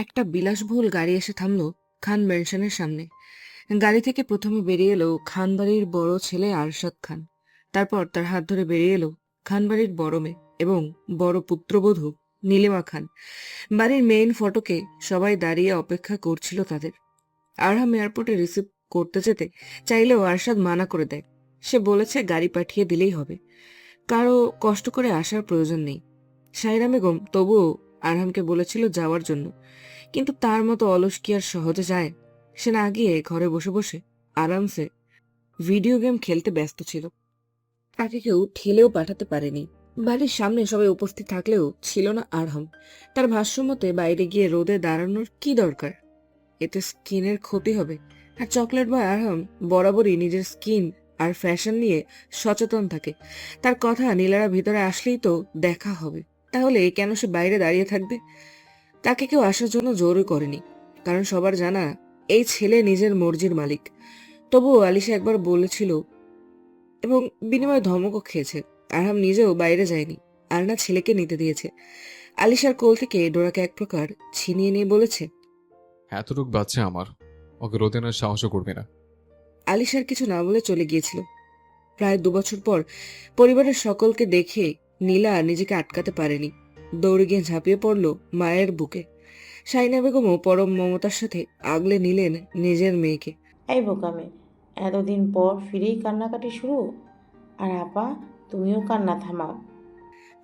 একটা বিলাসবহুল গাড়ি এসে থামলো খান ম্যানশনের সামনে। গাড়ি থেকে প্রথমে বেরিয়ে এলো খান বাড়ির বড় ছেলে আরশাদ খান। তারপর তার হাত ধরে বেরিয়ে এলো খান বাড়ির বড় মেয়ে এবং বড় পুত্রবধূ নীলিমা খান। বাড়ির মেইন ফটকে সবাই দাঁড়িয়ে অপেক্ষা করছিল তাদের। আরহাম এয়ারপোর্টে রিসিভ করতে যেতে চাইলেও আরশাদ মানা করে দেয়। সে বলেছে গাড়ি পাঠিয়ে দিলেই হবে, কারো কষ্ট করে আসার প্রয়োজন নেই। সাইরা বেগম তবুও আরহামকে বলেছিল যাওয়ার জন্য, কিন্তু তার মতো অলস কি আর সহজে যায়? সে না গিয়ে ঘরে বসে বসে আরামসে ভিডিও গেম খেলতে ব্যস্ত ছিল। তাকে কেউ ঠেলেও পাঠাতে পারেনি। বাড়ির সামনে সবাই উপস্থিত থাকলেও ছিল না আরহাম। তার ভাষ্য মতে বাইরে গিয়ে রোদে দাঁড়ানোর কি দরকার, এতে স্কিনের ক্ষতি হবে। আর চকলেট বয় আরহাম বরাবরই নিজের স্কিন আর ফ্যাশন নিয়ে সচেতন থাকে। তার কথা নীলারা ভিতরে আসলেই তো দেখা হবে, তাহলে কেন সে বাইরে দাঁড়িয়ে থাকবে? তাকে কেউ আসার জন্য জোরও করেনি, কারণ সবার জানা এই ছেলে নিজের মর্জির মালিক। তবুও আলিশা একবার বলেছিল এবং বিনিময়ে ধমকও খেয়েছে। আরহাম নিজেও বাইরে যায়নি, আর না ছেলেকে নিতে দিয়েছে। আলিশার কোল থেকে ডোরাকে এক প্রকার ছিনিয়ে নিয়ে বলেছে, এতটুক বাচ্চা আমার, ওকে রোদে আনার সাহসও করবে না। আলিশার কিছু না বলে চলে গিয়েছিল। প্রায় 2 বছর পর পরিবারের সকলকে দেখে নীলা নিজেকে আটকাতে পারেনি। দৌড়ে গিয়ে ঝাঁপিয়ে পড়ল মায়ের বুকে। শাইনা বেগমও পরম মমতার সাথে আগলে নিলেন নিজের মেয়েকে। এই বোকামে, এতদিন পর ফিরেই কান্নাকাটি শুরু? আর আপা, তুমিও কান্না থামাও।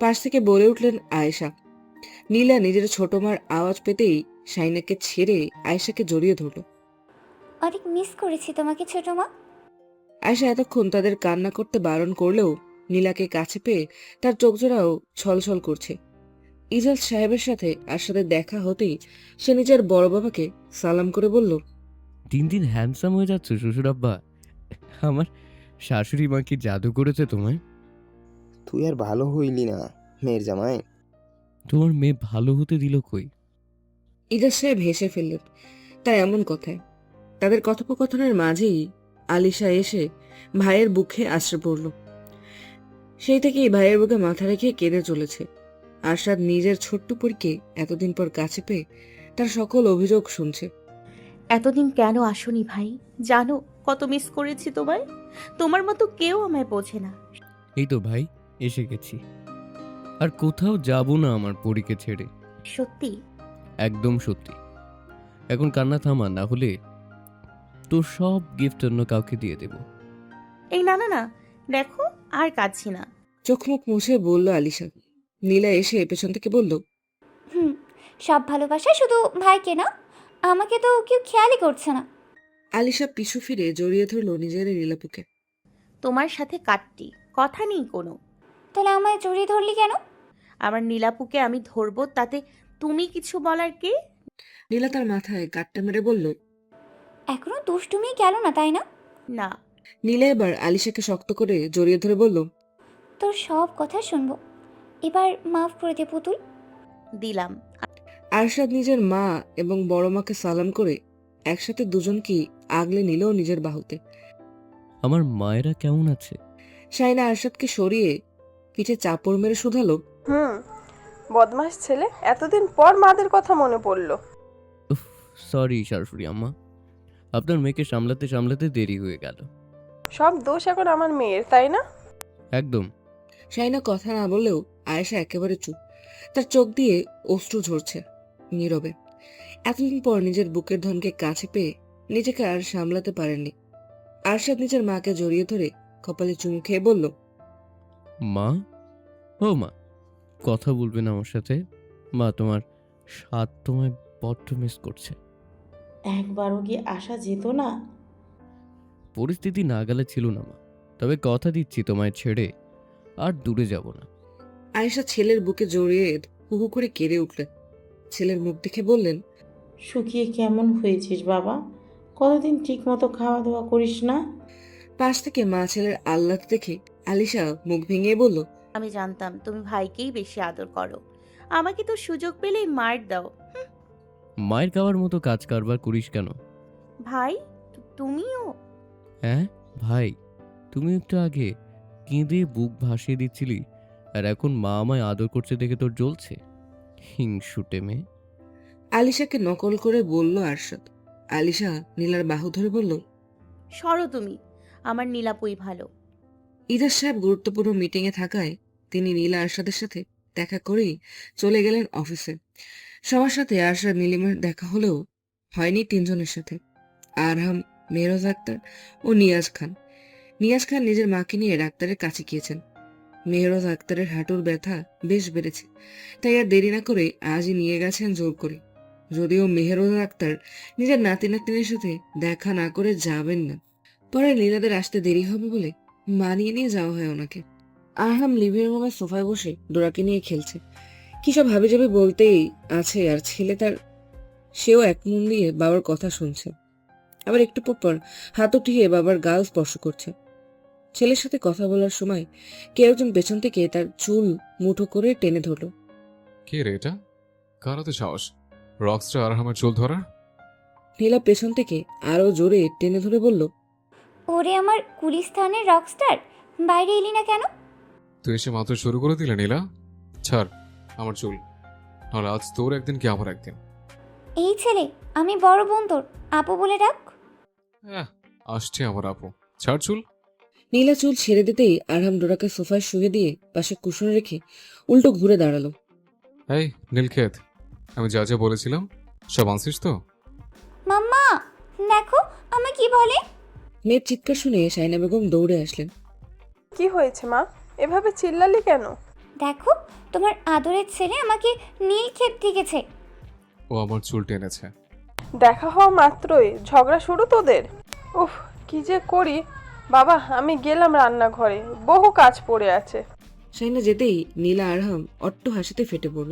পাশ থেকে বলে উঠলেন আয়েশা। নীলা নিজের ছোট মার আওয়াজ পেতেই শাইনাকে ছেড়ে আয়েশাকে জড়িয়ে ধরল। অনেক মিস করেছি তোমাকে ছোট মা। আয়েশা এতক্ষণ তাদের কান্না করতে বারণ করলেও নীলাকে কাছে পেয়ে তার চোখজোড়াও ছলছল করছে। ইজাজ সাহেবের সাথে আরশাদের দেখা হতেই সে নিজের বড় বাবাকে সালাম করে বলল, দিন দিন হ্যান্ডসাম হয়ে যাচ্ছ শ্বশুর আব্বা। আমার শাশুড়ি মা কি জাদু করেছে তোমায়? তুই আর ভালো হইলি না মেয়ের জামাই। তোমার মেয়ে ভালো হতে দিল কই? ইজাজ সাহেব হেসে ফেললেন তার এমন কথায়। তাদের কথোপকথনের মাঝেই আলিশা এসে ভাইয়ের বুকে আশ্রয় পড়ল। সেই থেকেই ভাইয়ের বুকে মাথা রেখে কেঁদে চলেছে। আরশাদ নিজের ছোট্ট পরীকে এতদিন পর কাছে পেয়ে তার সকল অভিযোগ শুনছে। এতদিন কেন আসোনি ভাই? জানো কত মিস করেছি তোমায়। তোমার মতো কেউ আমায় বোঝে না। এই তো ভাই, এসে গেছি। আর কোথাও যাব না আমার পরীকে ছেড়ে। সত্যি? একদম সত্যি। এখন কান্না থামা, না হলে তোর সব গিফট অন্য কাউকে দিয়ে দেব। এই না না না, দেখো আর কাঁদছি না। চোখ মুখ মুছে বলল আলিশা। নীলা এসে পেছন থেকে বলল, হুম, সব ভালোবাসা শুধু ভাইকে না, আমাকে তো কেউ খেয়ালই করছে না। আলিশা পিছু ফিরে জড়িয়ে ধরল নিজের নীলাপুকে। তোমার সাথে কাটটি, কথা নেই কোনো। তাহলে আমায় জড়িয়ে ধরলি কেন? আমার নীলাপুকে আমি ধরবো, তাতে তুমি কিছু বলার কে? নীলা তার মাথায় গাঁটটা মেরে বলল। এখনো দুষ্টুমি গেল না তাই না? না। নীলা এবার আলিশাকে শক্ত করে জড়িয়ে ধরে বলল, তোর সব কথা শুনবো, এবার মাফ করে দে পুতুল। দিলাম। আরশাদ নিজের মা এবং বড় মাকে সালাম করে একসাথে দুজনকেই আগলে নিল নিজের বাহুতে। আমার মায়েরা কেমন আছে? শাইনা আরশাদকে সরিয়ে পিঠে চাপড় মেরে শুধালো, বদমাস ছেলে, এতদিন পর মাদের কথা মনে পড়লো। উফ, সরি শাশুড়ি আম্মা, আপনার মেয়েকে সামলাতে সামলাতে দেরি হয়ে গেল। সব দোষ এখন আমার মেয়ের, তাই না? একদম। শাইনা কথা না বললেও আয়েশা একেবারে চুপ। তার চোখ দিয়ে অশ্রু ঝরছে নীরবে। এতদিন পর নিজের বুকের ধনকে কাছে পেয়ে নিজেকে আর সামলাতে পারেননি। আরশাদ নিজের মাকে জড়িয়ে ধরে কপালে চুমু খেয়ে বলল, মা, ও মা, কথা বলবে না আমার সাথে? মা, তোমার স্বাদ তোমায় বড্ড মিস করছে। একবারও কি আসা যেত না? পরিস্থিতি নাগালে ছিল না মা, তবে কথা দিচ্ছি তোমায় ছেড়ে আর দূরে যাব না। আয়েশা ছেলের বুকে জড়িয়ে হুহু করে কেঁদে উঠলেন। ছেলের মুখ দেখে বললেন, শুকিয়ে কেমন হয়েছিস বাবা? কতদিন ঠিক মতো খাওয়া দাওয়া করিস না? পাশ থেকে মা ছেলের আহ্লাদ দেখে আলিশা মুখ ভেঙে বলল, আমি জানতাম তুমি ভাইকেই বেশি আদর করো। আমাকে তো সুযোগ পেলেই মার দাও। মায়ের খাওয়ার মতো কাজ কারবার করিস কেন? ভাই, তুমিও? হ্যাঁ ভাই, তুমি একটু আগে কেঁদে বুক ভাসিয়ে দিচ্ছিলি, আর এখন মা আমায় আদর করছে দেখে তোর জ্বলছে? হিংসুটে মেয়ে। আলিশাকে নকল করে বলল আরশাদ। আলিশা নীলার বাহু ধরে বলল, সরো তুমি, আমার নীলাপই ভালো। ইজাজ সাহেব গুরুত্বপূর্ণ মিটিংয়ে থাকায় তিনি নীলা আরশাদের সাথে দেখা করেই চলে গেলেন অফিসে। সবার সাথে আরশাদ নীলিমার দেখা হলেও হয়নি তিনজনের সাথে, আরহাম, মেহরোজ আক্তার ও নিয়াজ খান। নিয়াজ খান নিজের মাকে নিয়ে ডাক্তারের কাছে গিয়েছেন। মেহরোজ আক্তারের হাঁটুর ব্যথা বেশ বেড়েছে, তাই আর দেরি না করে আজই নিয়ে গেছেন জোর করে। যদিও মেহরোজ আক্তার নিজের নাতি নাতনির সাথে দেখা না করে যাবেন না, পরে নীলাদের আসতে দেরি হবে বলে মানিয়ে নিয়ে যাওয়া হয় ওনাকে। আরহাম লিভিং রুমের সোফায় বসে ডোরাকে নিয়ে খেলছে। কি সব হাবি যাবে বলতেই আছে, আর ছেলে তার, সেও এক মন দিয়ে বাবার কথা শুনছে, আবার একটু পর হাত উঠিয়ে বাবার গাল স্পর্শ করছে। ছেলের সাথে কথা বলার সময় কেউ একজন পেছন থেকে তার চুল মুঠো করে টেনে ধরলো। কে রে এটা? কার তো সাহস রকস্টার আরহামের চুল ধরার? নীলা পেছন থেকে আরো জোরে টেনে ধরে বলল, ওরে আমার গুলিস্তানের রকস্টার, বাইরে এলি না কেন? তুই এসে মাত্র শুরু করে দিলে নীলা। ছাড় আমার চুল, নাহলে আজ তোর একদিন কি আমার একদিন। এই ছেলে, আমি বড় বোন তোর, আপু বলে ডাক। আসছে আমার আপু, ছাড় চুল। নীলা চুল ছেড়ে দিতেই আরহাম ডোরাকে সোফায় শুয়ে দিয়ে পাশে কুশন রেখে উল্টো ঘুরে দাঁড়ালো। এই নীলক্ষেত, আমি যা যা বলেছিলাম সব আনছিস তো? মাম্মা, দেখো আমি কি বলে। মেয়ের চিৎকার শুনে শাইনা বেগম দৌড়ে আসলেন। কি হয়েছে মা, এভাবে চিল্লালি কেন? দেখো, তোমার আদরের ছেলে আমাকে নীল ক্ষেত ঠিকেছে। ও আমার চুল টেনেছে। দেখা হওয়া মাত্রই ঝগড়া শুরু তোদের? উফ, কি যে করি। বাবা, আমি গেলাম রান্নাঘরে, বহু কাজ পড়ে আছে। শাইনা যেতেই নীলা আরহাম অট্ট হাসিতে ফেটে পড়ল।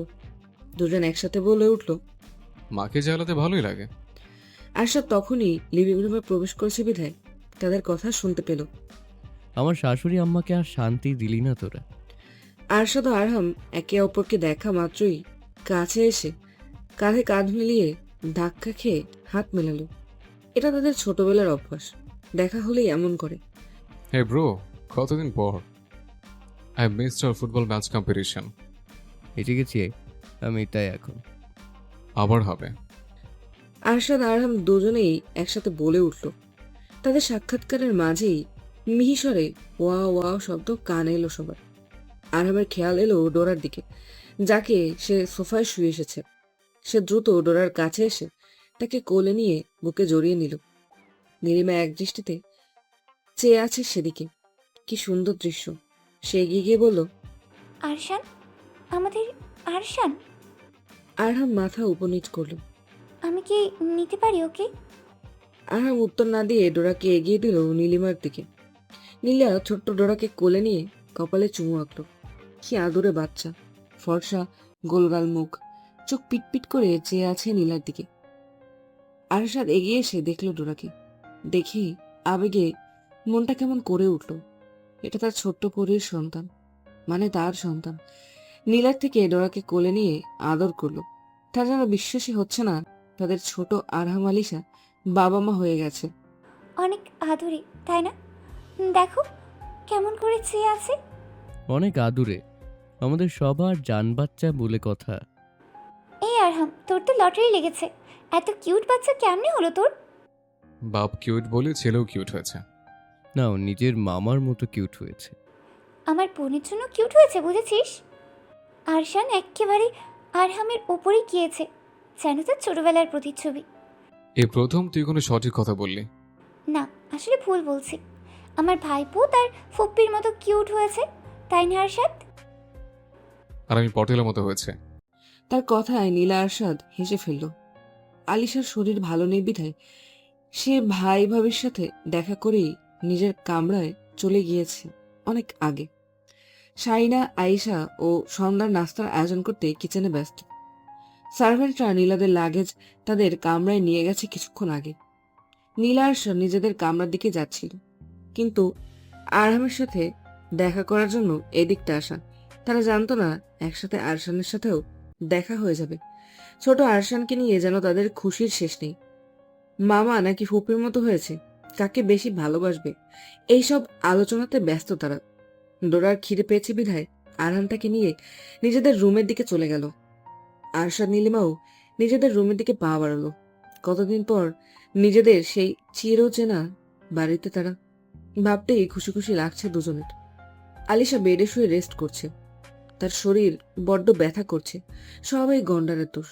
দুজন একসাথে বলে উঠল। মাকে জ্বালাতে ভালোই লাগে। আরশাদ তখনই লিভিং রুমে প্রবেশ করেছে বিধায় তাদের কথা শুনতে পেল। আমার শাশুড়ি আম্মাকে আর শান্তি দিলি না তোরা। আরশাদ ও আরহাম একে অপরকে দেখা মাত্রই কাছে এসে কাঁধে কাঁধ মিলিয়ে ধাক্কা খেয়ে হাত মেলালো। এটা তাদের ছোটবেলার অভ্যাস, দেখা হলেই এমন করে। হে ব্রো, কতদিন পর। I missed hour football match competition. এসে গেছি আমি, তাই এখন আবার হবে। আরশাদ আরহাম দুজনেই একসাথে বলে উঠল। তাদের সাক্ষাৎকারের মাঝেই মিহিস্বরে ওয়া ওয়া শব্দ কানে এলো সবার। আরহামের খেয়াল এলো ডোরার দিকে, যাকে সে সোফায় শুয়ে এসেছে। সে দ্রুত ডোরার কাছে এসে তাকে কোলে নিয়ে বুকে জড়িয়ে নিল। নীলিমা এক দৃষ্টিতে চেয়ে আছে সেদিকে। কি সুন্দর দৃশ্য। সে এগিয়ে গিয়ে বলল, আরশান, আমাদের আরশান। আরহাম মাথা উপনীত করল। আমি কি নিতে পারি ওকে? আরহাম উত্তর না দিয়ে ডোরাকে এগিয়ে দিল নীলিমার দিকে। নীলা ছোট্ট ডোরাকে কোলে নিয়ে কপালে চুমু আঁকল। কি আদুরে বাচ্চা, ফর্সা গোলগাল মুখ, চোখ পিটপিট করে চেয়ে আছে নীলার দিকে। আরশাদ এগিয়ে এসে দেখল ডোরাকে। দেখি আবেগে মনটা কেমন করে উঠল। এটা তার ছোট্ট পরীর সন্তান, মানে তার সন্তান। নীলার থেকে ডোরাকে কোলে নিয়ে আদর করলো। তার যেন বিশ্বাসই হচ্ছে না তাদের ছোট আরহাম আলিশা বাবা মা হয়ে গেছে। অনেক আদুরে, তাই না? দেখো কেমন করে চেয়ে আছে। অনেক আদুরে, আমাদের সবার জান বাচ্চা বলে কথা। এই আরহাম, তোর তো লটারি লেগেছে। এত কিউট বাচ্চা কেমনে হলো তোর? বাপ কিউট বলে ছেলেও কিউট হয়েছে। না, ও নিজের মামার মতো কিউট হয়েছে। আমার বোনের জন্য কিউট হয়েছে, বুঝেছিস? আরশান একেবারে আরহামের ওপরেই গিয়েছে, যেন তার ছোটবেলার প্রতিচ্ছবি। এই প্রথম তুই কোনো সঠিক কথা বললি। না, আসলে ভুল বলছি। আমার ভাইপো তার ফুপ্পির মতো কিউট হয়েছে, তাই না আরশাদ? আর আমি পটেলের মতো হয়েছে। তার কথায় নীলা আরশাদ হেসে ফেলল। আলিশার শরীর ভালো নেই বিধায় সে ভাই ভাবির সাথে দেখা করেই নিজের কামরায় চলে গিয়েছে অনেক আগে। শাইনা, আয়েশা ও সন্ধ্যার নাস্তার আয়োজন করতে কিচেনে ব্যস্ত। সার্ভেন্টরা নীলাদের লাগেজ তাদের কামরায় নিয়ে গেছে কিছুক্ষণ আগে। নীলা আরশাদ নিজেদের কামরার দিকে যাচ্ছিল, কিন্তু আরহামের সাথে দেখা করার জন্য এদিকটা আসা। তারা জানতো না একসাথে আরশানের সাথেও দেখা হয়ে যাবে। ছোট আরশানকে নিয়ে যেন তাদের খুশির শেষ নেই। মামা নাকি ফুপির মতো হয়েছে, কাকে বেশি ভালোবাসবে, এইসব আলোচনাতে ব্যস্ত তারা। ডোরার খিদে পেয়েছে বিধায় আরহান তাকে নিয়ে নিজেদের রুমের দিকে চলে গেল। আরশাদ নীলিমাও নিজেদের রুমের দিকে পা বাড়ালো। কতদিন পর নিজেদের সেই চিরচেনা বাড়িতে তারা। ভাবতেই খুশি খুশি লাগছে দুজনের। আলিশা বেডে শুয়ে রেস্ট করছে। তার শরীর বড্ড ব্যথা করছে। সবাই গন্ডারের দোষ।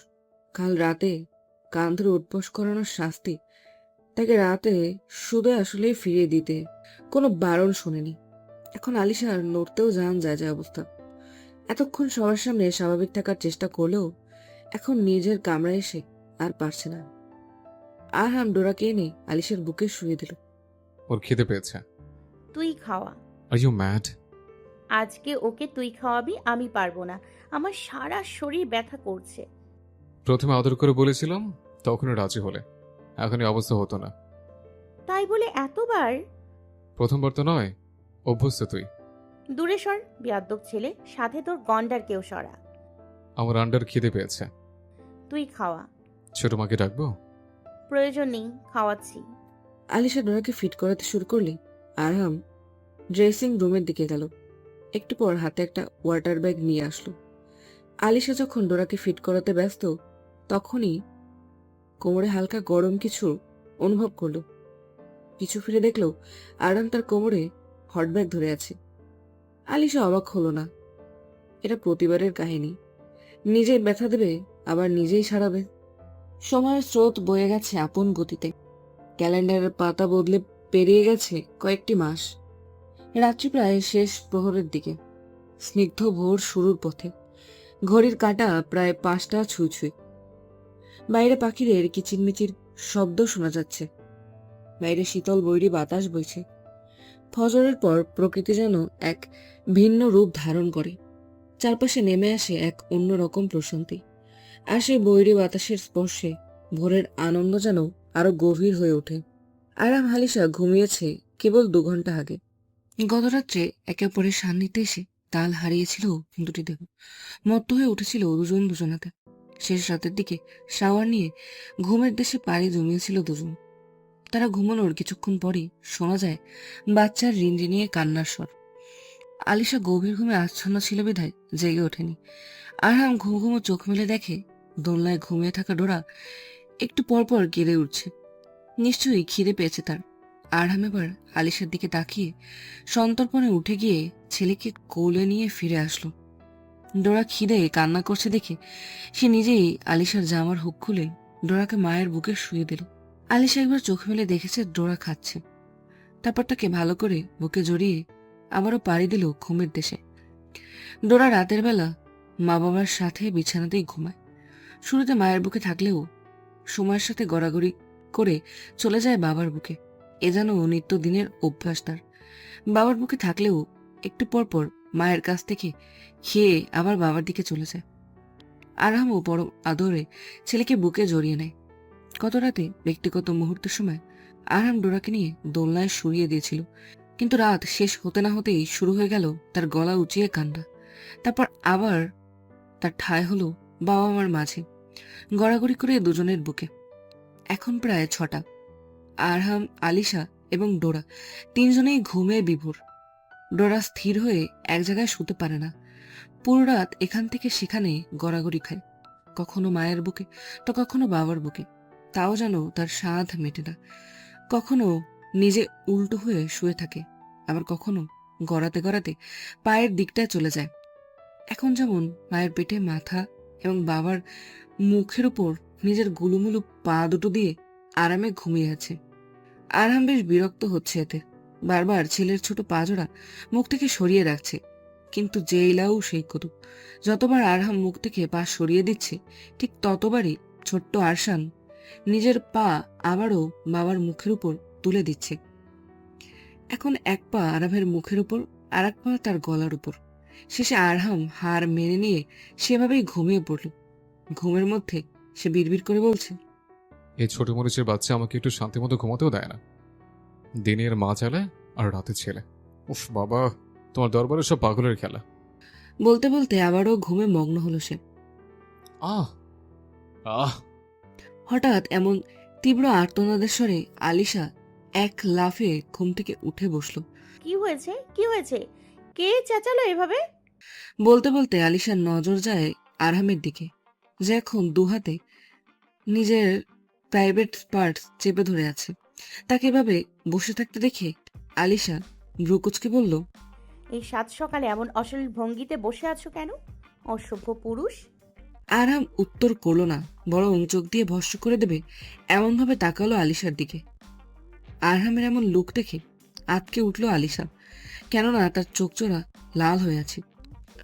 কাল রাতে কান ধরে উঠবস করানোর শাস্তি তাকে রাতে শুধু আসলেই ফিরিয়ে দিতে কোনো বারণ শোনেনি। এখন আলিশার নড়তেও জান যায় যায় অবস্থা। এতক্ষণ সবার সামনে স্বাভাবিক থাকার চেষ্টা করলেও এখন নিজের কামরায় এসে আর পারছে না। আরহাম ডোরাকে এনে আলিশার বুকে শুয়ে দিল। ওর খিদে পেয়েছে। তুই খাওয়া। Are you mad? আজকে ওকে তুই খাওয়াবি, আমি পারবো না। আমার সারা শরীর ব্যথা করছে। প্রথমে আদর করে বলেছিলাম, তখনই রাজি হলে। এখন এই অবস্থা হতো না। তাই বলে এতবার? প্রথমবার তো নয়, অভ্যস্ত তুই। দূরে সর বেয়াদ্দব ছেলে, সাথে তোর গন্ডার কেউ সরা। আমার আন্ডার খিদে পেয়েছে। তুই খাওয়া। ছোট মাকে ডাকবো? প্রয়োজন নেই, খাওয়াচ্ছি। আলিশা ডোরাকে ফিট করাতে শুরু করলে আরহাম ড্রেসিং রুমের দিকে গেল। একটু পর হাতে একটা ওয়াটার ব্যাগ নিয়ে আসলো। আলিশা যখন ডোরাকে ফিট করাতে ব্যস্ত তখনই কোমরে হালকা গরম কিছু অনুভব করলো। পিছু ফিরে দেখলো আরহাম তার কোমরে হট ব্যাগ ধরে আছে। আলিশা অবাক হলো না। এটা প্রতিবারের কাহিনী। নিজেই ব্যথা দেবে, আবার নিজেই সারাবে। সময়ের স্রোত বয়ে গেছে আপন গতিতে। ক্যালেন্ডারের পাতা বদলে পেরিয়ে গেছে কয়েকটি মাস। রাত্রি প্রায় শেষ প্রহরের দিকে। স্নিগ্ধ ভোর শুরুর পথে। ঘড়ির কাঁটা প্রায় 5টা ছুঁই ছুঁই। বাইরে পাখিদের কিচিরমিচির শব্দ শোনা যাচ্ছে। বাইরে শীতল বৈরী বাতাস বইছে। ফজরের পর প্রকৃতি যেন এক ভিন্ন রূপ ধারণ করে। চারপাশে নেমে আসে এক অন্যরকম প্রশান্তি। আর সেই বৈরী বাতাসের স্পর্শে ভোরের আনন্দ যেন আরো গভীর হয়ে ওঠে। আরাম হালিশা ঘুমিয়েছে কেবল 2 ঘন্টা আগে। গত রাত্রে একে অপরের সান্নিধ্যে এসে তাল হারিয়েছিল দুটি দেহ। মত্ত হয়ে উঠেছিল দুজন দুজনাতে। শেষ রাতের দিকে শাওয়ার নিয়ে ঘুমের দেশে পাড়ি জমিয়েছিল দুজন। তারা ঘুমানোর কিছুক্ষণ পরই শোনা যায় বাচ্চার রিনরিনিয়ে কান্নার স্বর। আলিশা গভীর ঘুমে আচ্ছন্ন ছিল বিধায় জেগে ওঠেনি। আরহাম ঘুম ঘুমো চোখ মেলে দেখে দোলনায় ঘুমিয়ে থাকা ডোরা একটু পরপর কেঁদে উঠছে। নিশ্চয়ই খিদে পেয়েছে তার। আরহাম এবার আলিশার দিকে তাকিয়ে সন্তর্পণে উঠে গিয়ে ছেলেকে কোলে নিয়ে ফিরে আসলো। ডোরা খিদে কান্না করছে দেখে সে নিজেই আলিশার জামার হুক খুলে ডোরাকে মায়ের বুকে শুয়ে দিল। আলিশা একবার চোখ মেলে দেখেছে ডোরা খাচ্ছে। তারপর তাকে ভালো করে বুকে জড়িয়ে আবারও পাড়ি দিল ঘুমের দেশে। ডোরা রাতের বেলা মা বাবার সাথে বিছানাতেই ঘুমায়। শুরুতে মায়ের বুকে থাকলেও সময়ের সাথে গড়াগড়ি করে চলে যায় বাবার বুকে। এ যেন নিত্যদিনের অভ্যাস তার। বাবার বুকে থাকলেও একটু পর পর মায়ের কাছ থেকে খেয়ে আবার বাবার দিকে চলে যায়। আরহামও বড় আদরে ছেলেকে বুকে জড়িয়ে নেয়। গত রাতে ব্যক্তিগত মুহূর্তের সময় আরহাম ডোরাকে নিয়ে দোলনায় শুইয়ে দিয়েছিল, কিন্তু রাত শেষ হতে না হতেই শুরু হয়ে গেল তার গলা উঁচিয়ে কান্না। তারপর আবার তার ঠাঁই হলো বাবা মার মাঝে, গড়াগড়ি করে দুজনের বুকে। এখন প্রায় 6টা। আরহাম, আলিশা এবং ডোরা তিনজনেই ঘুমে বিভোর। ডোরা স্থির হয়ে এক জায়গায় শুতে পারে না। পুরো রাত এখান থেকে সেখানে গড়াগড়ি খায়, কখনো মায়ের বুকে তো কখনো বাবার বুকে। তাও যেন তার স্বাদ মেটে না। কখনো নিজে উল্টো হয়ে শুয়ে থাকে, আবার কখনো গড়াতে গড়াতে পায়ের দিকটায় চলে যায়। এখন যেমন মায়ের পেটে মাথা এবং বাবার মুখের উপর নিজের গুলুমুলু পা দুটো দিয়ে আরামে ঘুমিয়ে আছে। আরহাম বেশ বিরক্ত হচ্ছে এতে। বারবার ছেলের ছোট পা জোড়া মুখ থেকে সরিয়ে রাখছে, কিন্তু যেই লাউ সেই কদু। যতবার আরহাম মুখ থেকে পা সরিয়ে দিচ্ছে ঠিক ততবারই ছোট্ট আরশান নিজের পা আবারও বাবার মুখের উপর তুলে দিচ্ছে। এখন এক পা আরহামের মুখের উপর, আর এক পা তার গলার উপর। শেষে আরহাম হার মেনে নিয়ে সেভাবেই ঘুমিয়ে পড়ল। ঘুমের মধ্যে সে বিড়বিড় করে বলছে, এই ছোট মরিচের বাচ্চা আমাকে একটু শান্তি মতো ঘুমাতেও দেয় না। দিনের মা চালায় আর রাতে ছেলে। উফ বাবা, তোমার দরবারে সব পাগলের খেলা। বলতে বলতে আবারও ঘুমে মগ্ন হলো সে। আহ আহ হঠাৎ এমন তীব্র আর্তনাদের স্বরে আলিশা এক লাফে ঘুম থেকে উঠে বসল। কি হয়েছে, কি হয়েছে? কে চেঁচালো এভাবে? বলতে বলতে আলিশার নজর যায় আরহামের দিকে, যে এখন দুহাতে নিজের প্রাইভেট পার্ট চেপে ধরে আছে। তাকে এভাবে বসে থাকতে দেখে আলিশা ভ্রুকুচকে বলল, এই সাত সকালে এমন অশ্লীল ভঙ্গিতে বসে আছো কেন, অসভ্য পুরুষ? আরহাম উত্তর করলো না, বরং চোখ দিয়ে ভস্ম করে দেবে এমনভাবে তাকালো আলিশার দিকে। আরহামের এমন লুক দেখে আঁতকে উঠল আলিশা, কেননা তার চোখজোড়া লাল হয়ে আছে।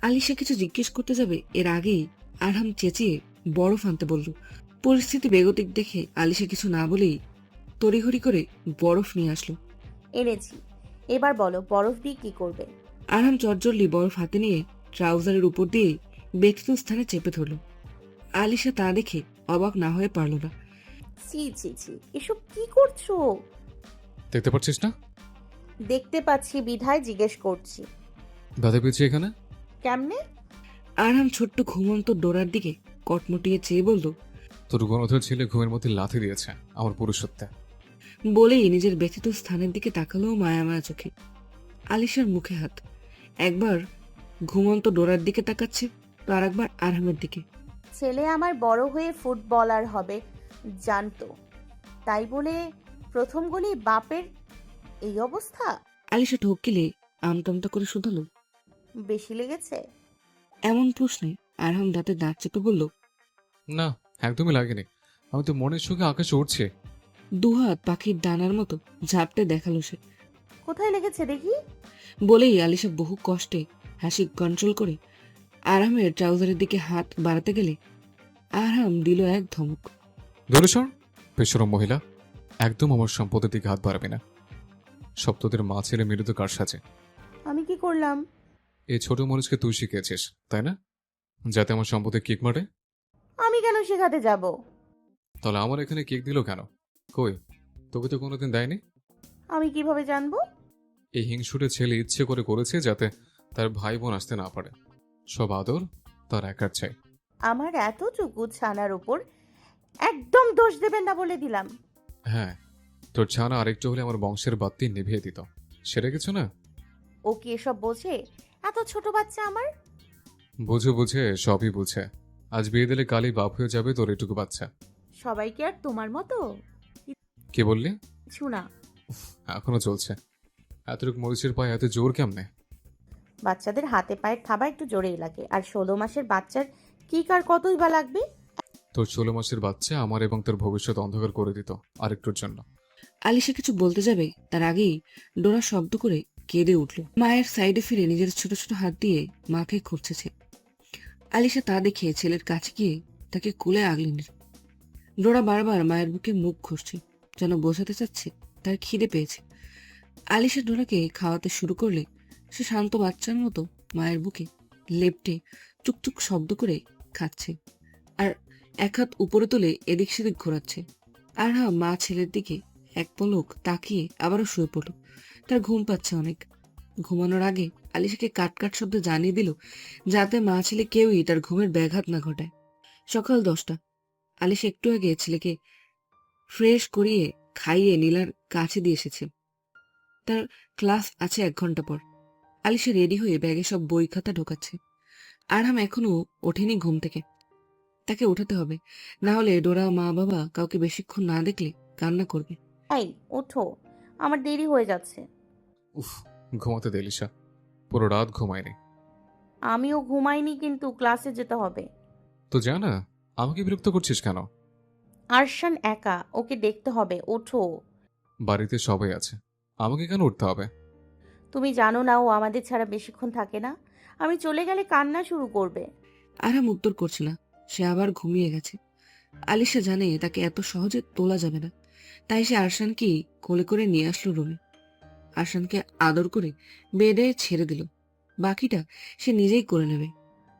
আলিশা কিছু জিজ্ঞেস করতে যাবে এর আগেই আরহাম চেঁচিয়ে বরফ আনতে বলল। পরিস্থিতি বেগতিক দেখে আলিশা কিছু না বলেই তড়িঘড়ি করে বরফ নিয়ে আসলো। এনেছি, এবার বলো বরফ দিয়ে কি করবে? আরহাম চটজলদি বরফ হাতে নিয়ে ট্রাউজারের উপর দিয়েই ব্যথিত স্থানে চেপে ধরল। আলিশা তা দেখে অবাক না হয়ে পারল না। ছি ছি ছি, এসব কি করছো? দেখতে পাচ্ছিস না দেখতে পাচ্ছি বিধায় জিজ্ঞেস করছি। দাদা পেয়েছি এখানে? কেমনে? আরহাম ছোট্ট ঘুমন্ত ডোরার দিকে কটমটিয়ে চেয়ে বলল, তোর গণধর ছেলে ঘুমের মধ্যে লাথি দিয়েছে আমার পুরুষত্বে। বলেই নিজের ব্যথিত স্থানের দিকে তাকালো মায়া মায়া চোখে। আলিশার মুখে হাত, একবার ঘুমন্ত ডোরার দিকে তাকাচ্ছে, তো আর একবার আরহামের দিকে। ছেলে আমার বড় হয়ে ফুটবলার হবে জানতো, তাই বলে প্রথম গোলেই বাপের এই অবস্থা? আলিশা ঠকিলে আমতামতা করে শুধালো। বেশি লেগেছে? এমন প্রশ্নে আরহাম দাঁতে দাঁত চেপে বলল, না, একদমই লাগেনি। আমি তো মনের সুখে আকাশে উঠছে। দুহাত পাখির ডানার মতো ঝাপটে দেখালো সে। কোথায় লেগেছে দেখি? বলেই আলিশা বহু কষ্টে হাসি কন্ট্রোল করে আরহামের ট্রাউজারের দিকে হাত বাড়াতে গেলে আরহাম দিল এক ধমক। ধরেশ্বর পেশরম মহিলা, একদম আমার সম্পদের দিকে হাত বাড়াবে না। সপ্তদের মা ছেলে মিলিত কার সাজে? আমি কি করলাম? এই ছোট মানুষকে তুই শিখিয়েছিস তাই না, যাতে আমার সম্পদে কেক মারে? আমি কেন শেখাতে যাব? তাহলে আমার এখানে কেক দিল কেন? কই, তোকে তো কোনোদিন দেয়নি। আমি কিভাবে জানবো? এই হিংসুটে ছেলে ইচ্ছে করে করেছে যাতে তার ভাই বোন আসতে না পারে। সব আদর তার একার চাই। আমার এতটুকু ছানার উপর একদম দোষ দেবেন না বলে দিলাম। হ্যাঁ, তোর ছানা আরেকটু হলে আমার বংশের বাতি নিভিয়ে দিত। সেটা কিছু না। ও কি এসব বোঝে? এত ছোট বাচ্চা আমার। বুঝে বুঝে সবই বুঝে। আজ বিয়ে দিলে কালই বাপ হয়ে যাবে তোর এটুকু বাচ্চা। সবাই কি আর তোমার মতো? কি বললি? কিছু না। এখনো চলছে। এতটুকু মরিচের পায়ে এত জোর কেমনে? বাচ্চাদের হাতে পায়ে থাবা একটু জোরেই লাগে, আর 16 মাসের বাচ্চার কি কার কতই বা লাগবে? তোর 16 মাসের বাচ্চা আমার এবং তোর ভবিষ্যৎ অন্ধকার করে দিত আরেকটুর জন্য। আলিশা কিছু বলতে যাবে তার আগেই ডোরা শব্দ করে কেঁদে উঠল। মায়ের সাইডে ফিরে নিজের ছোট ছোট হাত দিয়ে মাকে খুঁজছে। আলিশা তা দেখে ছেলের কাছে গিয়ে তাকে কোলে আগলে নিল। ডোরা বারবার মায়ের বুকে মুখ ঘষছে, যেন বোঝাতে চাচ্ছে তার খিদে পেয়েছে। আলিশা ডোরাকে খাওয়াতে শুরু করলে সে শান্ত বাচ্চার মতো মায়ের বুকে লেপটে চুকচুক শব্দ করে খাচ্ছে, আর এক হাত উপরে তুলে এদিক সেদিক ঘোরাচ্ছে। আরহাম মা ছেলের দিকে এক পলক তাকিয়ে আবারও শুয়ে পড়ল। তার ঘুম পাচ্ছে অনেক। ঘুমানোর আগে আলিশাকে কাট কাট শব্দে জানিয়ে দিল যাতে মা ছেলে কেউই তার ঘুমের ব্যাঘাত না ঘটায়। সকাল 10টা। আলিশা একটু আগে ছেলেকে ফ্রেশ করিয়ে খাইয়ে নীলার কাছে দিয়ে এসেছে। তার ক্লাস আছে 1 ঘন্টা পর। আলিশা রেডি হয়ে ব্যাগে সব বই খাতা ঢোকাচ্ছে। আরহাম এখনো ওঠেনি ঘুম থেকে। তাকে ওঠাতে হবে, না হলে ডোরা মা বাবা কাউকে বেশিক্ষণ না দেখলে কান্না করবে। এই ওঠো, আমার দেরি হয়ে যাচ্ছে। উফ, ঘুমাতে দে লিসা, পুরো রাত ঘুমায়নি। আমিও ঘুমাইনি, কিন্তু ক্লাসে যেতে হবে। তো যা না, আমাকে বিরক্ত করছিস কেন? আরশান একা, ওকে দেখতে হবে, ওঠো। বাড়িতে সবাই আছে, আমাকে কেন উঠতে হবে? তুমি জানো না ও আমাদের ছাড়া বেশিক্ষণ থাকে না। আমি চলে গেলে কান্না শুরু করবে। আরহাম উত্তর করছে না, সে আবার ঘুমিয়ে গেছে। আলিশা জানে তাকে এত সহজে তোলা যাবে না, তাই সে আরশানকে কোলে করে নিয়ে আসলো রুমে। আরশানকে আদর করে বেডে ছেড়ে দিল, বাকিটা সে নিজেই করে নেবে।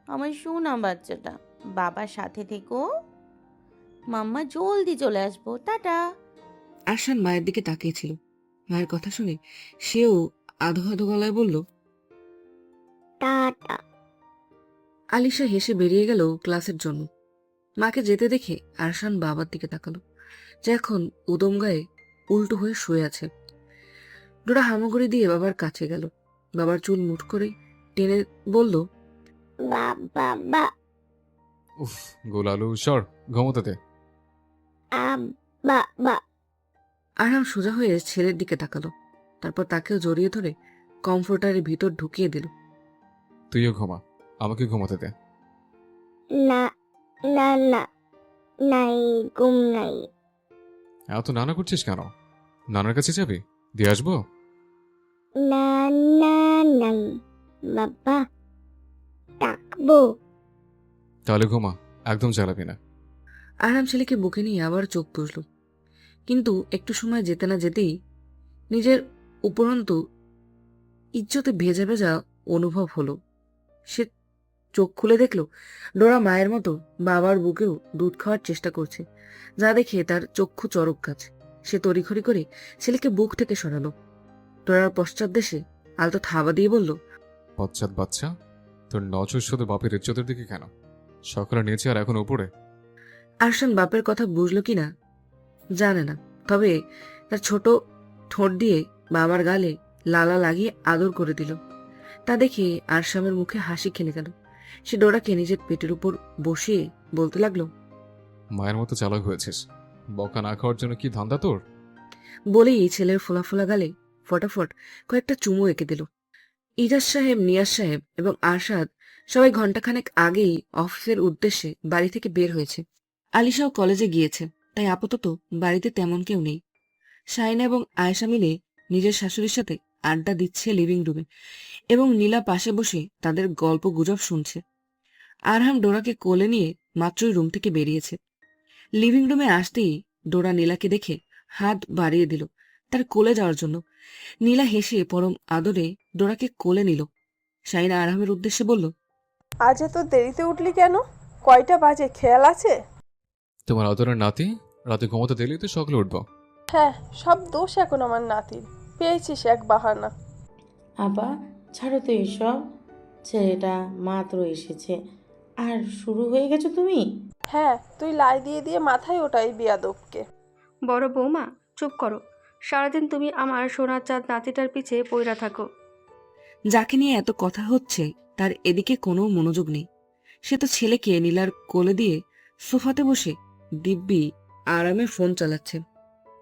আমার শোনা বাচ্চাটা, বাবার সাথে থেকো। মাম্মা জলদি চলে আসবো, টাটা। আরশান মায়ের দিকে তাকিয়েছিল। মায়ের কথা শুনে সেও আধো আধো গলায় বলল, টাটা। আলিশা হেসে বেরিয়ে গেল ক্লাসের জন্য। মাকে যেতে দেখে আরশান বাবার দিকে তাকালো, যে এখন উদম গায়ে উল্টো হয়ে শুয়ে আছে। ডোরা হামাগুড়ি দিয়ে বাবার কাছে গেল। বাবার চুল মুঠ করে টেনে বলল, বাবা। উফ, গোলালু সর, ঘুমোতে দে। বাবা। আরহাম সোজা হয়ে ছেলের দিকে তাকালো, তারপর তাকেও জড়িয়ে ধরে কমফোর্টারের ভিতর ঢুকিয়ে দিল। তুইও ঘুমা, আমাকে ঘুমাতে দে। না না না, নাই, ঘুম নাই। এত নানা করছিস কেন? নানার কাছে যাবি? দিয়ে আসবো? না না, নাই বাবা, ডাকবো। তাহলে ঘুমা, একদম জ্বালাবি না। আরহাম ছেলেকে বুকে নিয়ে আবার চোখ বুঝল, কিন্তু একটু সময় যেতে না যেতেই নিজের উপরন্তু ইজ্জতে ভেজা ভেজা অনুভব হলো। সে চোখ খুলে দেখল ডোরা মায়ের মতো বাবার বুকেও দুধ খাওয়ার চেষ্টা করছে, যা দেখে তার চক্ষু চরক গাছ। সে তড়িঘড়ি করে ছেলেকে বুক থেকে সরালো। ডোরার পশ্চাৎ দেশে আলতো থাবা দিয়ে বলল, পশ্চাৎ বাচ্চা, তোর নজর শুধু বাপের ইজ্জতের দিকে কেন? সকালে নিচে আর এখন উপরে। আরশান বাপের কথা বুঝলো কিনা জানে না, তবে তার ছোট ঠোঁট দিয়ে বাবার গালে লালা লাগিয়ে আদর করে দিল। তা দেখে আরশামের মুখে হাসি খেলে গেল। সে ডোরাকে নিজের পেটের উপর বসিয়ে বলতে লাগলো, মায়ের মতো চালাক হয়েছিস। বকা না খাওয়ার জন্য কি ধান্দা তোর? বলেই ছেলের ফোলা ফোলা গালে ফটাফট কয়েকটা চুমু এঁকে দিল। ইজাজ সাহেব, নিয়াজ সাহেব এবং আরশাদ সবাই ঘন্টাখানেক আগেই অফিসের উদ্দেশ্যে বাড়ি থেকে বের হয়েছে। আলিশাও কলেজে গিয়েছে, তাই আপাতত বাড়িতে তেমন কেউ নেই। শাইনা এবং আয়েশা মিলে নিজের শাশুড়ির সাথে আড্ডা দিচ্ছে লিভিং রুমে, এবং নীলা পাশে বসে তাদের গল্প গুজব শুনছে। আরহাম ডোরাকে কোলে নিয়ে মাত্রই রুম থেকে বেরিয়েছে। লিভিং রুমে আসতেই ডোরা নীলাকে দেখে হাত বাড়িয়ে দিল তার কোলে যাওয়ার জন্য। নীলা হেসে পরম আদরে ডোরাকে কোলে নিল। শাইনা আরহামের উদ্দেশ্যে বলল, আজ এত দেরিতে উঠলি কেন? কয়টা বাজে খেয়াল আছে? তোমার আদরের নাতি রাতে ঘুমোতে দিলেই তো সকালে উঠবো। হ্যাঁ, সব দোষ এখন আমার নাতির। পেয়েছিস এক বাহানা। আপা, ছাড়ো তো এসব। ছেলেটা মাত্র এসেছে আর শুরু হয়ে গেছো তুমি? হ্যাঁ, তুই লাই দিয়ে দিয়ে মাথায় ওটাই বিয়াদবকে। বড় বৌমা, চুপ করো। সারাদিন তুমি আমার সোনার চাঁদ নাতিটার পিছে পইরা থাকো। যাকে নিয়ে এত কথা হচ্ছে তার এদিকে কোনো মনোযোগ নেই। সে তো ছেলেকে নীলার কোলে দিয়ে সোফাতে বসে দিব্যি আরামে ফোন চালাচ্ছে।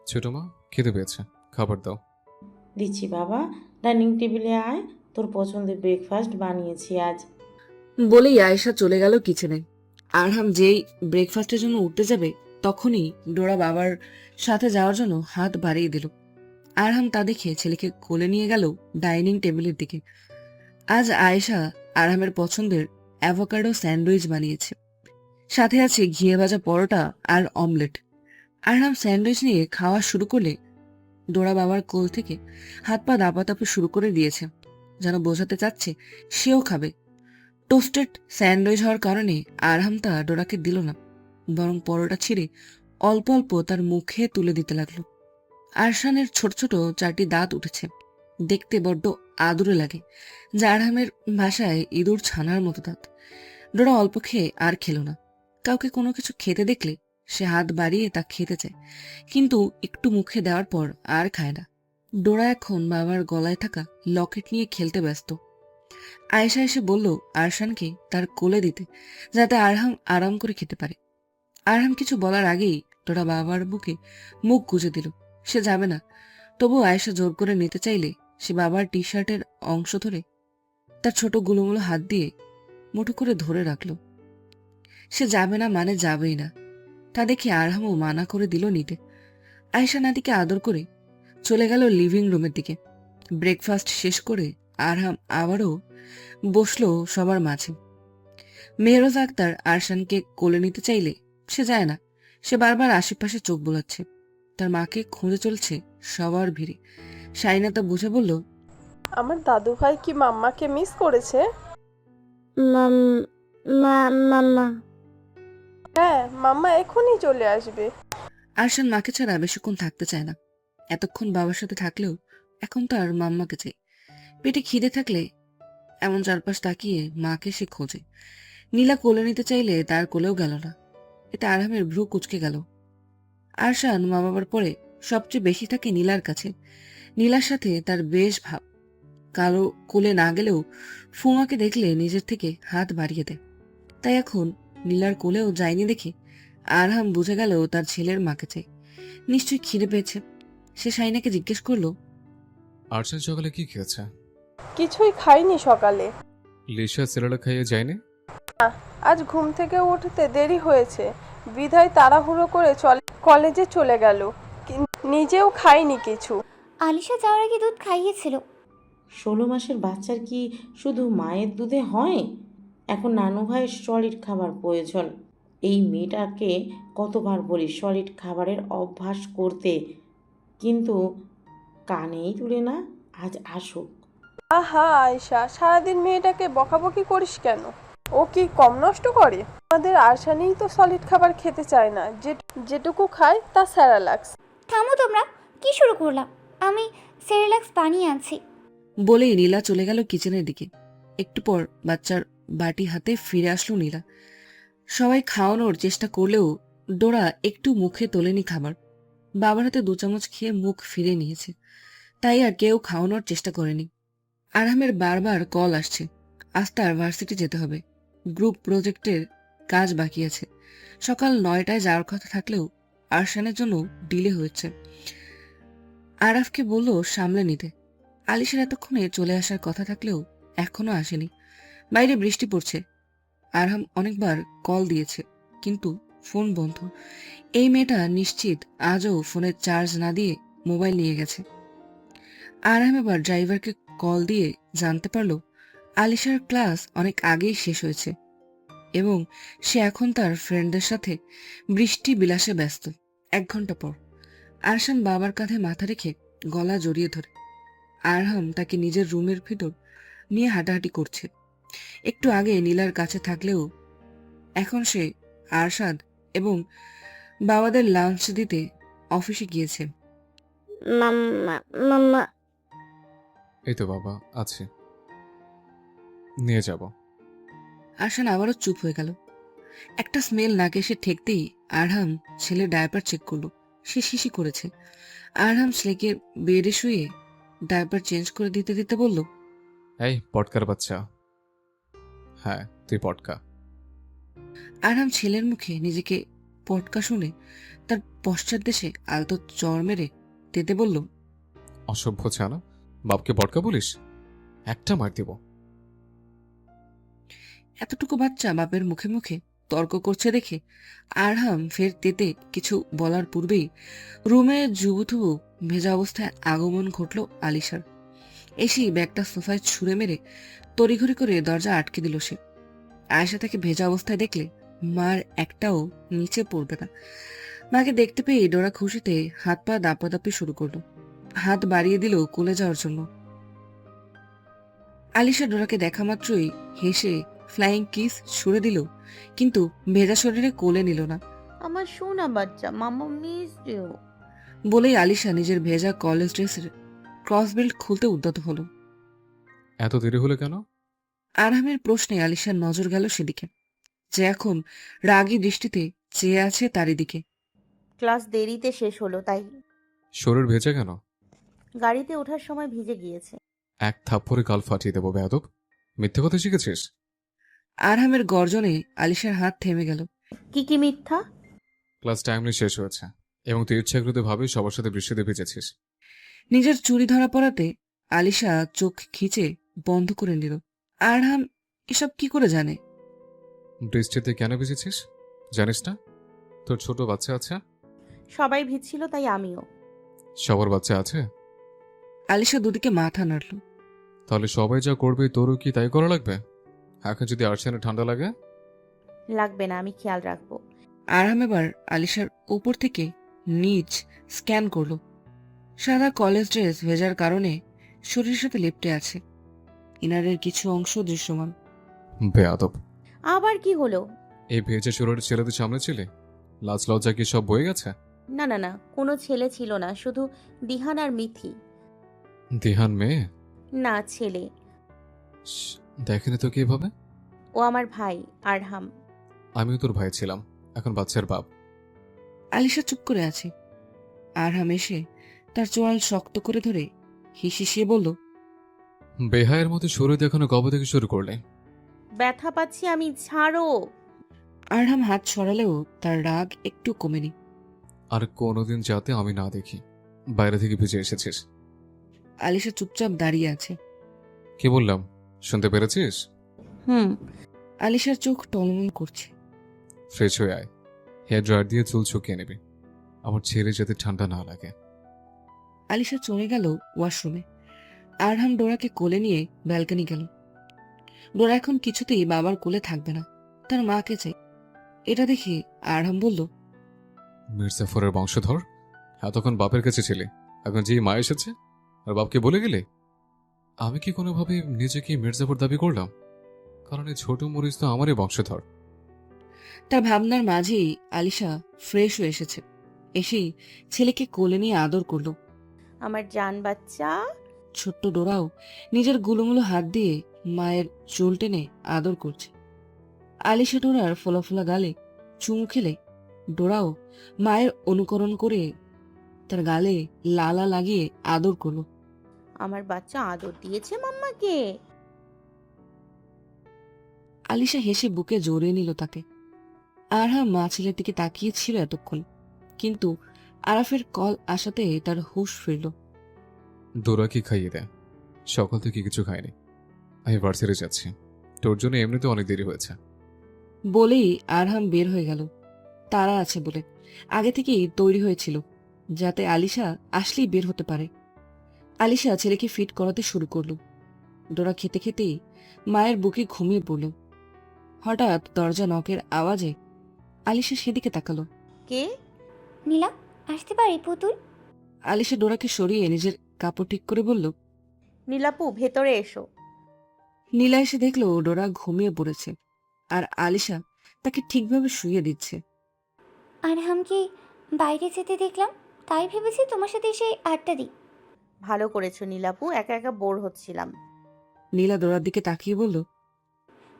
ছোট মা, খেতে পেয়েছে, খাবার দাও। দিচ্ছি বাবা, ডাইনিং টেবিলে আয়, তোর পছন্দের ব্রেকফাস্ট বানিয়েছি আজ। বলেই আয়েশা চলে গেল কিচেনে। আরহাম যেই ব্রেকফাস্টের জন্য উঠতে যাবে তখনই ডোরা বাবার সাথে যাওয়ার জন্য হাত বাড়িয়ে দিল। আরহাম তা দেখে ছেলেকে কোলে নিয়ে গেল ডাইনিং টেবিলের দিকে। আজ আয়েশা আরহামের পছন্দের অ্যাভোকাডো স্যান্ডউইচ বানিয়েছে, সাথে আছে ঘিয়ে ভাজা পরোটা আর অমলেট। আরহাম স্যান্ডউইচ নিয়ে খাওয়া শুরু করলে ডোরা বাবার কোল থেকে হাত পা দাপাদাপি শুরু করে দিয়েছে, যেন বোঝাতে চাচ্ছে সেও খাবে। টোস্টেড স্যান্ডউইচ হওয়ার কারণে আরহাম তা ডোরাকে দিল না, বরং পরোটা ছিঁড়ে অল্প অল্প তার মুখে তুলে দিতে লাগলো। আরশানের ছোট ছোট 4টি দাঁত উঠেছে, দেখতে বড্ড আদুরে লাগে, যা আরহামের ভাষায় ইঁদুর ছানার মতো দাঁত। ডোরা অল্প খেয়ে আর খেল না। কাউকে কোনো কিছু খেতে দেখলে সে হাত বাড়িয়ে তা খেতে চায়, কিন্তু একটু মুখে দেওয়ার পর আর খায় না। ডোরা এখন বাবার গলায় থাকা লকেট নিয়ে খেলতে ব্যস্ত। আয়েশা এসে বলল আরশানকে তার কোলে দিতে, যাতে আরহাম আরাম করে খেতে পারে। আরহাম কিছু বলার আগেই ডোরা বাবার বুকে মুখ গুজে দিল। সে যাবে না, তবু আয়েশা জোর করে নিতে চাইলে সে বাবার টি শার্টের অংশ ধরে তার ছোট গুলোগুলো হাত দিয়ে মুঠো করে ধরে রাখল। সে যাবে না মানে যাবেই না। তা দেখে আরহামও মানা করে দিল নিতে। আয়েশা নাতিকে আদর করে চলে গেল লিভিং রুমের দিকে। ব্রেকফাস্ট শেষ করে আরহাম আবারও বসলো সবার মাঝে। মেহরোজ আক্তার আরশানকে কোলে নিতে চাইলে সে যায় না। সে বারবার আশেপাশে চোখ বোলাচ্ছে, তার মাকে খুঁজে চলছে সবার ভিড়ে। শাইনা তা বুঝে বলল, আমার দাদু ভাই কি মাম্মাকে মিস করেছে? মাম্মা। হ্যাঁ, মাম্মা এখনই চলে আসবে। আরশান মাকে ছাড়া বেশিক্ষণ থাকতে চায় না। এতক্ষণ বাবার সাথে থাকলেও এখন তার মাম্মাকে চাই। পেটে খিদে থাকলে এমন চারপাশ তাকিয়ে মাকে সে খোঁজে। নীলা কোলে নিতে চাইলে তার কোলেও গেল না। এতে আরহামের ভ্রু কুচকে গেল। আরশান মা বাবার পরে সবচেয়ে বেশি থাকে নীলার কাছে। নীলার সাথে তার বেশ ভাব। কারো কোলে না গেলেও ফুমাকে দেখলে নিজের থেকে হাত বাড়িয়ে দেয়। তাই এখন নীলার কোলেও যায়নি দেখে আরহাম বুঝে গেল তার ছেলের মাকে চাই। নিশ্চয়ই খিদে পেয়েছে। সে শাহিনাকে জিজ্ঞেস করলো, আর্টসেন সকালে কি খেয়েছে? কিছুই খাইনি সকালে। লিসা সেরেলাক খাইয়ে যায়নি? আজ ঘুম থেকে উঠতে দেরি হয়েছে, বিধায় তাড়াহুড়ো করে কলেজে চলে গেল। নিজেও খাইনি কিছু। আলিশা যাওয়ার আগে দুধ খাইয়েছিল। 16 মাসের বাচ্চার কি শুধু মায়ের দুধে হয়? এখন নানু ভাইয়ের সলিড খাবার প্রয়োজন। এই মেয়েটাকে কতবার বলি সলিড খাবারের অভ্যাস করতে, কিন্তু কানেই তুলে না। আজ আসুক। আহা আয়শা, সারাদিন মেয়েটাকে বকাবকি করিস কেন? ও কি কম নষ্ট করে? আমাদের আরশানেই তো সলিড খাবার খেতে চায় না, যেটুকু খায় তা স্যারালাক্স। থামো তোমরা, কি শুরু করলাম? আমি সেরিল্যাক্স বানিয়ে আনছি। বলেই নীলা চলে গেল কিচেনের দিকে। একটু পর বাচ্চার বাটি হাতে ফিরে আসলো নীলা। সবাই খাওয়ানোর চেষ্টা করলেও ডোরা একটু মুখে তোলেনি খাবার। বাবার হাতে 2 চামচ খেয়ে মুখ ফিরে নিয়েছে, তাই আর কেউ খাওয়ানোর চেষ্টা করেনি। আরহামের বারবার কল আসছে, আজ তার ভার্সিটি যেতে হবে। গ্রুপ প্রজেক্টের কাজ বাকি আছে। সকাল 9টায় যাওয়ার কথা থাকলেও আরশানের জন্য ডিলে হয়েছে। আরাফকে বলল সামলে নিতে। আলিশার এতক্ষণে চলে আসার কথা থাকলেও এখনো আসেনি। বাইরে বৃষ্টি পড়ছে। আরহাম অনেকবার কল দিয়েছে, কিন্তু ফোন বন্ধ। এই মেয়েটা নিশ্চিত আজও ফোনের চার্জ না দিয়ে মোবাইল নিয়ে গেছে। আরহাম এবার ড্রাইভারকে কল দিয়ে জানতে পারল আলিশার ক্লাস অনেক আগেই শেষ হয়েছে এবং সে এখন তার ফ্রেন্ডদের সাথে বৃষ্টি বিলাসে ব্যস্ত। 1 ঘন্টা পর আরশান বাবার কাঁধে মাথা রেখে গলা জড়িয়ে ধরে। আরহাম তাকে নিজের রুমের ভিতর নিয়ে হাঁটাহাঁটি করছে। একটু আগে নীলার কাছে থাকলেও এখন সে আরশাদ এবং বাবাদের লাঞ্চ দিতে অফিসে গিয়েছে। মাম্মা এই তো বাবা আছে, নিয়ে যাব। আরশান আবারও চুপ হয়ে গেল। একটা স্মেল নাকে এসে ঠেকতেই আরহাম ছেলে ডায়াপার চেক করলো। সে শিশি করেছে। আরহাম ছেলেকে বেডে শুয়ে ডায়াপার চেঞ্জ করে দিতে দিতে বলল, এই পটকার বাচ্চা। হ্যাঁ তুই পটকা। আরহাম ছেলের মুখে নিজেকে পটকা শুনে তার পশ্চাৎ দেশে আলতো চড় মেরে তেতে বলল, অসভ্য ছানা, বাপকে পটকা বলিস? একটা মার দিব। এতটুকু বাচ্চা বাপের মুখে মুখে তর্ক করছে দেখে আরহাম ফের তেতে কিছু বলার পূর্বেই রুমে জুবুথুবু ভেজা অবস্থায় আগমন ঘটল আলিশার। এসেই ব্যাগটা সোফায় ছুঁড়ে মেরে তড়িঘড়ি করে দরজা আটকে দিল সে। আয়েশা তাকে ভেজা অবস্থায় দেখলে মার একটাও নিচে পড়বে না। মাকে দেখতে পেয়ে ডোরা খুশিতে হাত পা দাপাদাপি শুরু করলো। হাত বাড়িয়ে দিল কোলে যাওয়ার জন্য। আলিশা ডোরাকে দেখা মাত্রই হেসে ফ্লাইং কিস ছুড়ে দিল, কিন্তু ভেজা শরীরে কোলে নিল না। আমার সোনা বাচ্চা, মামা মিস ইউ। বলেই আলিশা নিজের ভেজা কলেজ ড্রেসের ক্রস বেল্ট খুলতে উদ্যত হলো। এত দেরি হলো কেন? আরহামের প্রশ্নে আলিশার নজর গেল সেদিকে, যে এখন রাগী দৃষ্টিতে চেয়ে আছে তারই দিকে। ক্লাস দেরিতে শেষ হলো তাই। শরীর ভেজা কেন? গাড়িতে ওঠার সময় ভিজে গিয়েছে। এক থাপ্পড়ে কাল ফাটিয়ে দেবো বেয়াদব। মিথ্যে কথা শিখেছিস? আরহামের গর্জনে আলিশার হাত থেমে গেল। কি মিথ্যা? ক্লাস টাইমলি শেষ হয়েছে এবং তুই ইচ্ছাকৃত ভাবে সবার সাথে বৃষ্টিতে ভিজেছিস। নিজের চুরি ধরা পড়াতে আলিশা চোখ খিচে বন্ধ করে নিল। আরহাম এসব কি করে জানে? বৃষ্টিতে কেন ভিজেছিস জানিস না? তোর ছোট বাচ্চা আছে। সবাই ভিজছিল তাই আমিও। সবার বাচ্চা আছে? আলিশা দুদিকে মাথা নাড়ল। তাহলে সবাই যা করবে তোরও কি তাই করা লাগবে? এখন যদি আর্টসেনে ঠান্ডা লাগে? লাগবে না, আমি খেয়াল রাখবো। আরহাম এবার আলিশার উপর থেকে নিচ স্ক্যান করল। সাদা কলেজ ড্রেস ভেজার কারণে শরীরের সাথে লেপ্টে আছে। ইনারের কিছু অংশ দৃশ্যমান। বেয়াদব। আবার কি হলো? এই ভেজা শরীরের ছেলেদের সামনে ছিলে? লাজ লজ্জা কি সব বয়ে গেছে? না, কোনো ছেলে ছিল না, শুধু দিহান আর মিথি। দিহান মেয়ে? না, ছেলে। দেখেনি তো কিভাবে? ও আমার ভাই আরহাম। আমিও তোর ভাই ছিলাম, এখন বাচ্চার বাপ। আলিশা চুপ করে আছে। আরহাম এসে তার চোয়াল শক্ত করে ধরে হিসিয়ে বলল, বেহায়ের মতো শরীর দেখানো কবে থেকে শুরু করলে? ব্যথা পাচ্ছি আমি, ছাড়ো। আরহাম হাত সরালেও তার রাগ একটু কমেনি। আর কোনোদিন যাতে আমি না দেখি বাইরে থেকে ভিজে এসেছিস। আলিশা চুপচাপ দাঁড়িয়ে আছে। কি বললাম শুনতে পেরেছিস? হুম। আলিশার চোখ টলমল করছে। ফ্রেশ হয়ে আয়, হেয়ার ড্রায়ার দিয়ে চুল শুকিয়ে নেবে, আমার ছেলে যাতে ঠান্ডা না লাগে। আলিশা চলে গেল ওয়াশরুমে। আরহাম ডোরাকে কোলে নিয়ে ব্যালকনি গেল। ডোরা এখন কিছুতেই বাবার কোলে থাকবে না, তার মাকে চাই। এটা দেখে আরহাম বলল, মির্জাফরের বংশধর, এতক্ষণ বাপের কাছে ছিলে, এখন যেই মা এসেছে আর বাপকে বলে গেলে? আমি কি কোনোভাবে নিজেকে মির্জাফর দাবি করলাম? কারণ এই ছোট মরিচ তো আমারই বংশধর। তার ভাবনার মাঝেই আলিশা ফ্রেশ হয়ে এসেছে। এসেই ছেলেকে কোলে নিয়ে আদর করলো। আমার জান বাচ্চা। ছোট্ট ডোরাও নিজের গুলোমুলো হাত দিয়ে মায়ের চুল টেনে আদর করছে। আলিশা ডোরার ফোলা ফোলা গালে চুমু খেলে ডোরাও মায়ের অনুকরণ করে তার গালে লালা লাগিয়ে আদর করলো। আমার বাচ্চা আদর দিয়েছে মাম্মাকে। আলিশা হেসে বুকে জড়িয়ে নিল তাকে। আরহাম মা ছেলের দিকে তাকিয়ে ছিল এতক্ষণ, কিন্তু আরাফের কল আসাতে তার হুঁশ ফিরল। ডোরা কি খাইয়ে দেয়? সকাল থেকে কিছু খায়নি। আমি ভার্সিটি যাচ্ছি, তোর জন্য এমনিতে অনেক দেরি হয়েছে। বলেই আরহাম বের হয়ে গেল। তারা আছে বলে আগে থেকেই তৈরি হয়েছিল, যাতে আলিশা আসলেই বের হতে পারে। আলিশা ছেলেকে ফিট করাতে শুরু করল। ডোরা খেতে খেতেই মায়ের বুকে ঘুমিয়ে পড়ল। হঠাৎ দরজা নকের আওয়াজে আলিশা সেদিকে তাকালো। কে? নীলা, আসতে পারি পুতুল? আলিশা ডোরাকে সরিয়ে নিজের কাপড় ঠিক করে বলল। নীলাপু, ভেতরে এসো। নীলা এসে দেখলো ডোরা ঘুমিয়ে পড়েছে, আর আলিশা তাকে ঠিকভাবে শুইয়ে দিচ্ছে। আরহামকে বাইরে যেতে দেখলাম, তাই ভেবেছি তোমার সাথে এসে আড্ডা দিই। ভালো করেছো নীলাপু, একা একা বোর হচ্ছিলাম। নীলা ডোরার দিকে তাকিয়ে বলল,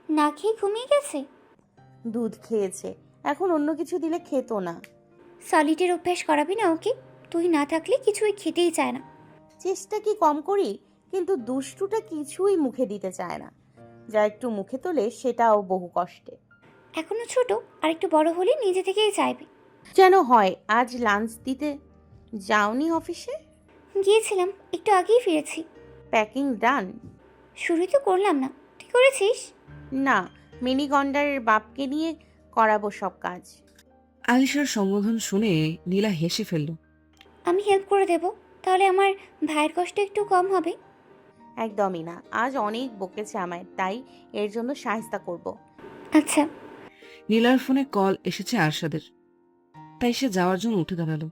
না খেয়ে ঘুমিয়ে গেছে? দুধ খেয়েছে, এখন অন্য কিছু দিলে খেতো না। সলিডের অভ্যাস করাবি না ওকে? তুই না থাকলে কিছুই খেতেই চায় না। চেষ্টা কি কম করি, কিন্তু দুষ্টুটা কিছুই মুখে দিতে চায় না। যা একটু মুখে তোলে সেটাও বহু কষ্টে। এখনো ছোট, আর একটু বড় হলে নিজে থেকেই চাইবে। যেন হয়। আজ লাঞ্চ দিতে যাওনি অফিসে? গিয়েছিলাম, একটু আগেই ফিরেছি। প্যাকিং ডান? শুরুই তো করলাম না। তুই করেছিস? না, মিনি গন্ডারের বাপকে নিয়ে করাবো সব কাজ। আলিশার সম্বোধন শুনে নীলা হেসে ফেলল। আমি হেল্প করে দেব, তাহলে আমার ভাইয়ের কষ্ট একটু কম হবে। একদমই না, আজ অনেক বকেছে আমায়, তাই এর জন্য সাহায্য করব। আচ্ছা। নীলার ফোনে কল এসেছে আরশাদের, তাই সে যাওয়ার জন্য উঠে দাঁড়ালো।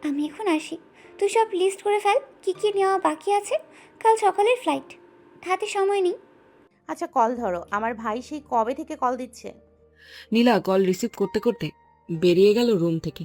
আমি এখন আসি, তুই সব লিস্ট করে ফেল কি কি নেওয়া বাকি আছে। কাল সকালের ফ্লাইট, হাতে সময় নেই। আচ্ছা কল ধরো, আমার ভাই সেই কবে থেকে কল দিচ্ছে। নীলা কল রিসিভ করতে করতে বেরিয়ে গেল রুম থেকে।